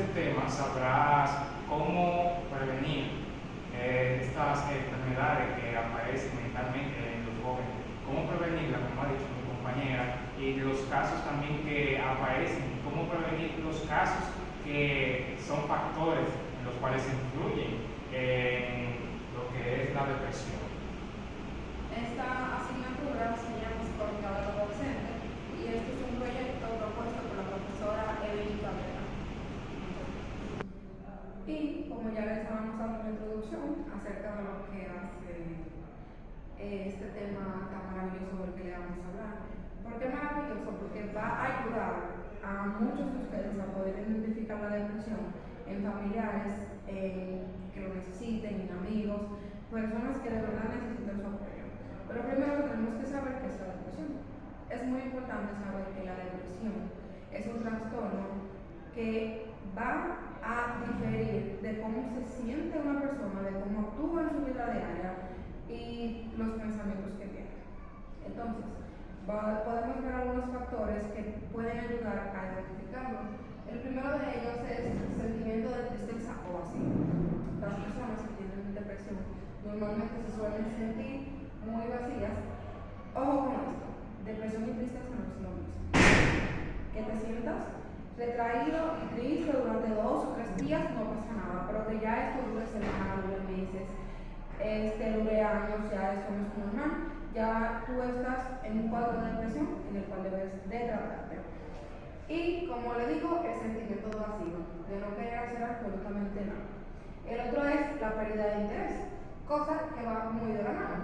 este tema sabrás cómo prevenir estas enfermedades que aparecen mentalmente en los jóvenes, cómo prevenirlas, como ha dicho mi compañera, y los casos también que aparecen, cómo prevenir los casos que son factores en los cuales influyen en lo que es la depresión. Esta asignatura se llama Psicología del Adolescente y este es un proyecto propuesto por la profesora Evelyn Cabrera. Y como ya les estábamos dando una introducción acerca de lo que hace este tema tan maravilloso del que le vamos a hablar. ¿Por qué maravilloso? Porque va a ayudar a muchos de ustedes a poder identificar la depresión en familiares que lo necesiten, en amigos, personas que de verdad necesitan su apoyo. Pero primero tenemos que saber qué es la depresión. Es muy importante saber que la depresión es un trastorno que va a diferir de cómo se siente una persona, de cómo actúa en su vida diaria y los pensamientos que tiene. Entonces, podemos ver algunos factores que pueden ayudar a identificarlo. El primero de ellos es el sentimiento de tristeza o vacío. Las personas que tienen depresión normalmente se suelen sentir muy vacías. Ojo con esto, depresión y tristeza no es lo mismo. Que te sientas retraído y triste durante 2 o 3 días no pasa nada, pero que ya esto dure semanas, dure meses, dure años, ya esto no es normal, ya tú estás en un cuadro de depresión en el cual debes de tratarte. Y como le digo, el sentimiento de vacío, de no querer hacer absolutamente nada. El otro es la pérdida de interés, cosa que va muy de la mano.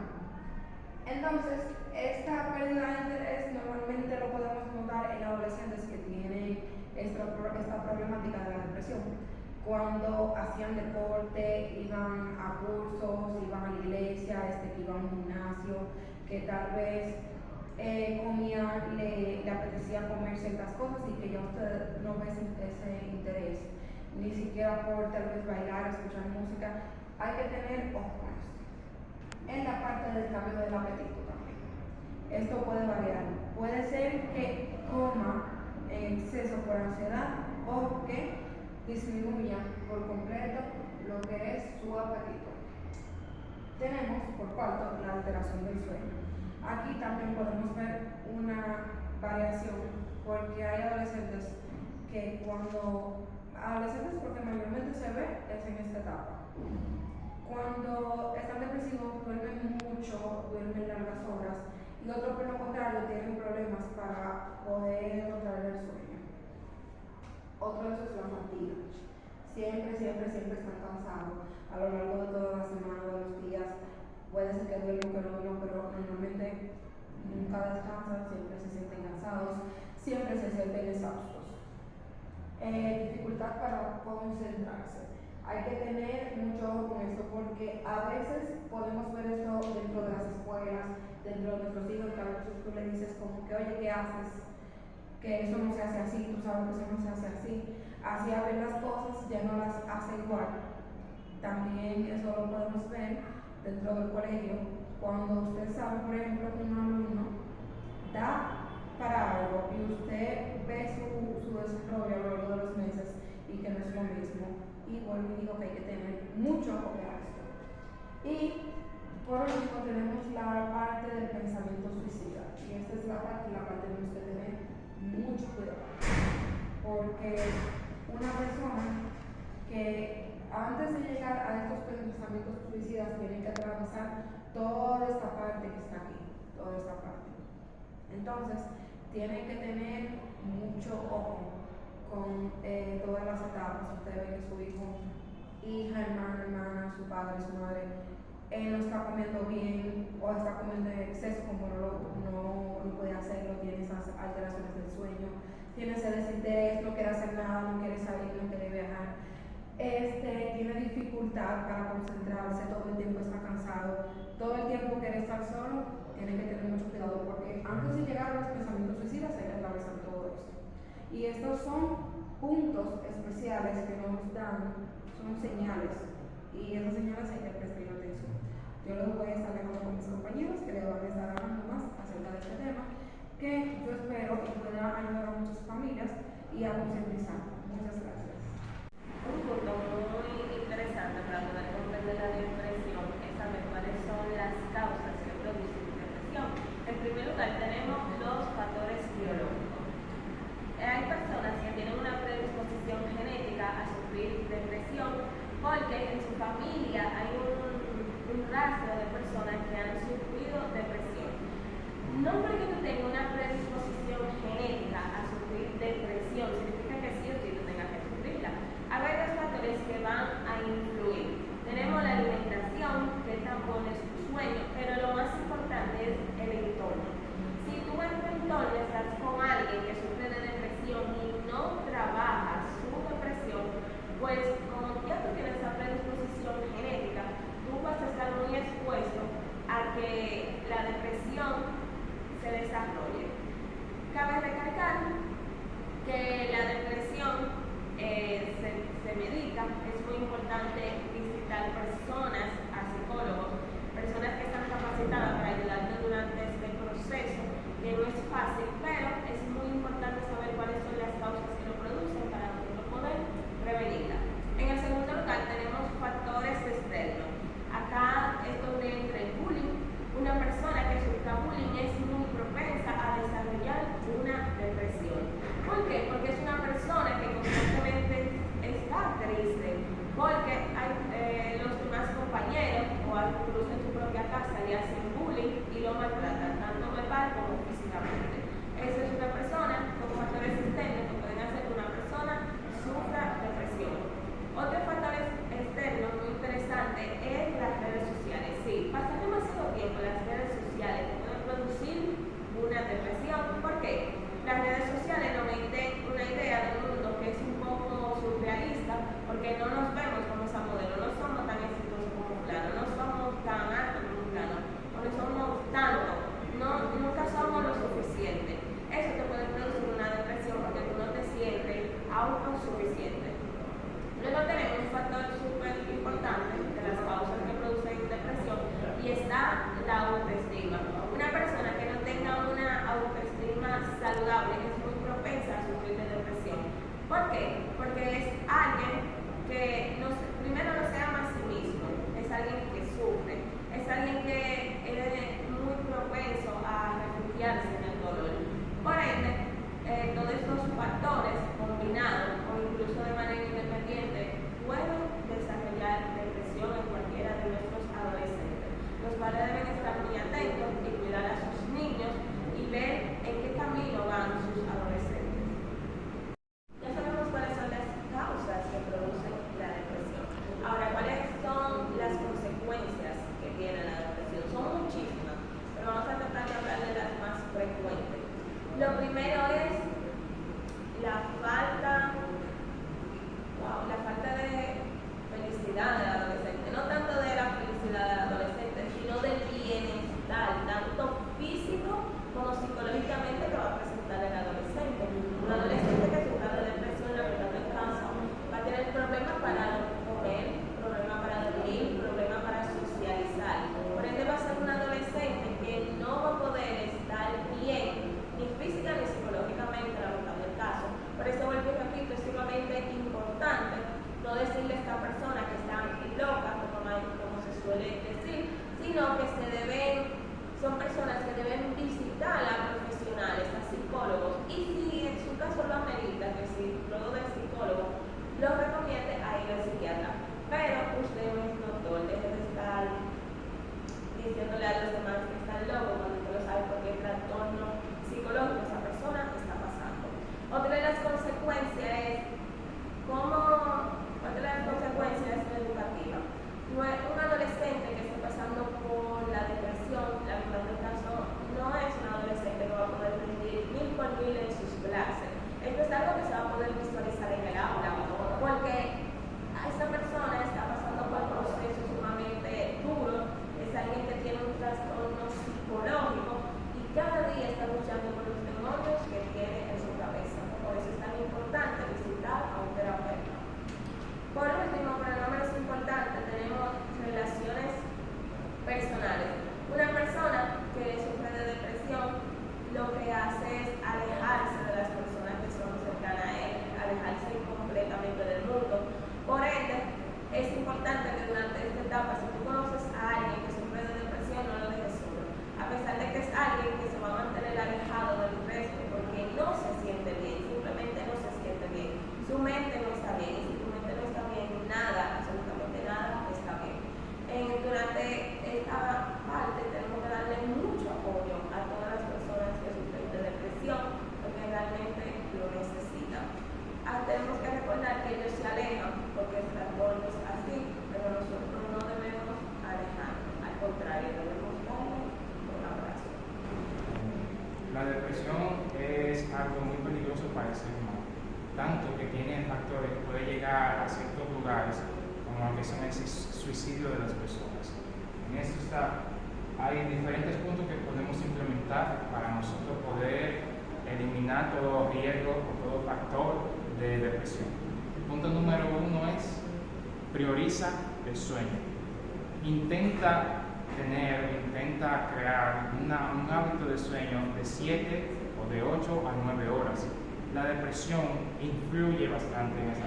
Entonces, esta pérdida de interés normalmente lo podemos notar en adolescentes que tienen esta problemática de la depresión. Cuando hacían deporte, iban a cursos, iban a la iglesia, que iban a un gimnasio, que tal vez comían, le apetecía comer ciertas cosas y que ya usted no ve ese interés, ni siquiera por tal vez bailar, escuchar música. Hay que tener ojo con esto. En la parte del cambio del apetito también. Esto puede variar. Puede ser que coma en exceso por ansiedad o que disminuya por completo lo que es su apetito. Tenemos por cuarto la alteración del sueño. Aquí también podemos ver una variación porque hay adolescentes que adolescentes porque mayormente se ve es en esta etapa. Cuando están depresivos duermen mucho, duermen largas horas y otros por lo contrario tienen problemas para poder encontrar el sueño. Otro de esos es la fatiga. Siempre están cansados a lo largo de toda la semana, de los días. Puede ser que duerman, que no duerman, pero normalmente nunca descansan, siempre se sienten cansados, siempre se sienten exhaustos. Dificultad para concentrarse. Hay que tener mucho ojo con esto porque a veces podemos ver esto dentro de las escuelas, dentro de nuestros hijos, que a veces tú le dices como que oye, ¿qué haces? Que eso no se hace así, tú sabes que eso no se hace así. Así a ver las cosas ya no las hace igual. También eso lo podemos ver dentro del colegio. Cuando usted sabe, por ejemplo, que un alumno da para algo y usted ve su desarrollo a lo largo de los meses y que no es lo mismo, y vuelvo y digo que hay que tener mucho ojo con esto. Y por último tenemos la parte del pensamiento suicida, y esta es la parte en la cual tenemos que tener mucho cuidado, porque una persona que antes de llegar a estos pensamientos suicidas tiene que atravesar toda esta parte que está aquí, toda esta parte. Entonces, tienen que tener mucho ojo con todas las etapas. Usted ve que su hijo, hija, hermana, su padre, su madre, no está comiendo bien o está comiendo en exceso como no puede hacerlo, tiene esas alteraciones del sueño, tiene ese desinterés, no quiere hacer nada, no quiere salir, no quiere viajar. Tiene dificultad para concentrarse, todo el tiempo está cansado, todo el tiempo quiere estar solo. Tiene que tener mucho cuidado porque antes de llegar a los pensamientos suicidas hay que atravesar todo esto. Y estos son puntos especiales que nos dan, son señales, y esas señales hay que prestar atención. Yo los voy a estar dejando con mis compañeros que les van a estar hablando más acerca de este tema, que yo espero que pueda ayudar a muchas familias y a concientizar. Muchas gracias. pues como ya tú tienes esa predisposición genética, tú vas a estar muy expuesto a que la depresión se desarrolle. Cabe recalcar que la depresión se medica. Es muy importante visitar personas, a psicólogos, personas que están capacitadas para ayudarte durante este proceso, que no es fácil, pero es muy importante saber cuáles son las causas que lo producen para nosotros poder prevenirla. En el segundo lugar tenemos factores externos. Acá es donde entra el bullying. Una persona que sufra bullying es muy propensa a desarrollar una depresión. ¿Por qué? Porque es una persona que constantemente está triste, porque los demás compañeros llegar a ciertos lugares como lo que son el suicidio de las personas. En esto hay diferentes puntos que podemos implementar para nosotros poder eliminar todo riesgo o todo factor de depresión. Punto número 1 es prioriza el sueño. Intenta crear un hábito de sueño de 7 o de 8 a 9 horas. La depresión influye bastante en esta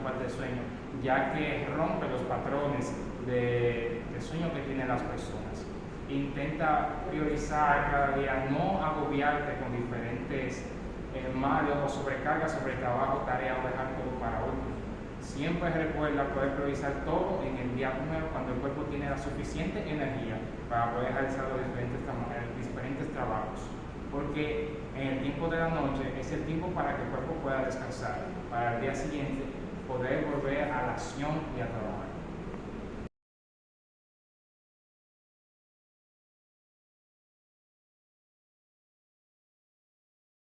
parte del sueño, ya que rompe los patrones de sueño que tienen las personas. Intenta priorizar cada día, no agobiarte con diferentes males o sobrecargas sobre trabajo, tarea o dejar todo para otros. Siempre recuerda poder priorizar todo en el día primero cuando el cuerpo tiene la suficiente energía para poder realizar los diferentes trabajos. Porque en el tiempo de la noche es el tiempo para que el cuerpo pueda descansar, para el día siguiente poder volver a la acción y a trabajar.